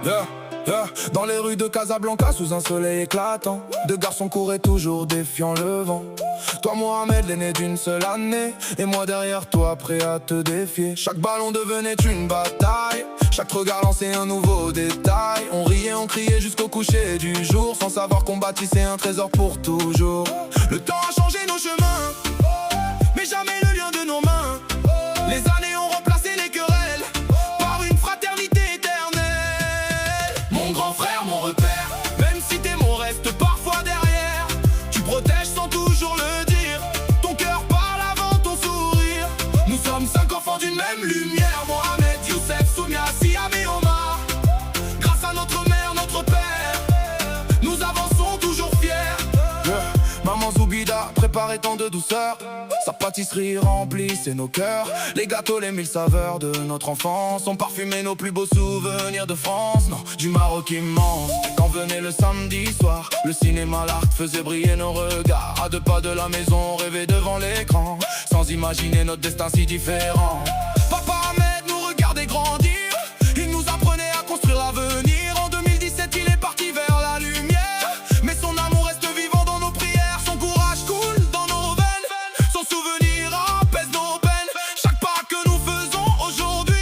Yeah, yeah. Dans les rues de Casablanca, sous un soleil éclatant, deux garçons couraient toujours défiant le vent. Toi Mohamed, l'aîné d'une seule année, et moi derrière toi prêt à te défier. Chaque ballon devenait une bataille, chaque regard lançait un nouveau détail. On riait, on criait jusqu'au coucher du jour, sans savoir qu'on bâtissait un trésor pour toujours. Le temps a changé nos chemins, mais jamais le lien de nos mains. Les années ont remplacé les querelles par une fraternité éternelle. Mon grand frère, mon repère, même si tes mots restent parfois derrière, tu protèges sans toujours le dire. Ton cœur parle avant ton sourire. Nous sommes 5 enfants d'une même lumière, Mohamed, Youssef, Soumia, Siam et Omar. Grâce à notre mère, notre père, nous avançons toujours fiers. Maman Zoubida préparait tant de douceur, sa pâtisserie remplissait nos cœurs. Les gâteaux, les mille saveurs de notre enfance ont parfumé nos plus beaux souvenirs de France. Non, du Maroc immense. Quand venait le samedi soir, le cinéma, l'art faisait briller nos regards. À 2 pas de la maison, on rêvait devant l'écran, sans imaginer notre destin si différent. Papa Ahmed nous regardait grandir, il nous apprenait à construire l'avenir. En 2017, il est parti vers la lumière, mais son amour reste vivant dans nos prières. Son courage coule dans nos veines, son souvenir apaise nos peines. Chaque pas que nous faisons aujourd'hui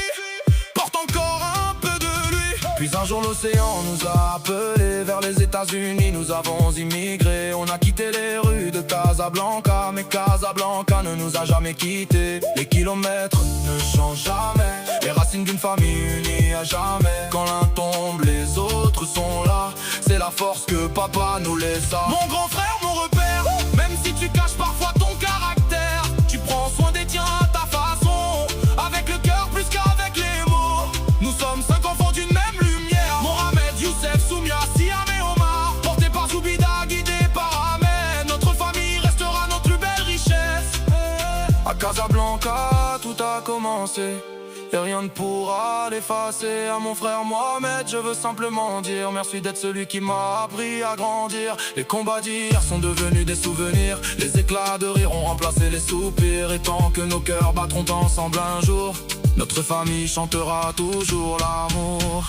porte encore un peu de lui. Puis un jour l'océan nous a appelés vers les États-Unis, nous avons immigré. On a quitté les rues de Casablanca, mais Casablanca ne nous a jamais quittés. Les kilomètres ne changent jamais, les racines d'une famille unie à jamais. Quand l'un tombe, les autres sont là, c'est la force que papa nous laissa. Mon grand frère, mon repère, même si tu caches parfois ton caractère, tu prends soin des tiens à ta façon, avec le cœur plus qu'avec les mots. Nous sommes 5 enfants d'une même lumière, Mohamed, Youssef, Soumia, Siam et Omar. Portés par Zoubida, guidés par Ahmed, notre famille restera notre plus belle richesse. À Casablanca, tout a commencé, et rien ne pourra l'effacer. À mon frère Mohamed, je veux simplement dire merci d'être celui qui m'a appris à grandir. Les combats d'hier sont devenus des souvenirs, les éclats de rire ont remplacé les soupirs. Et tant que nos cœurs battront ensemble un jour, notre famille chantera toujours l'amour.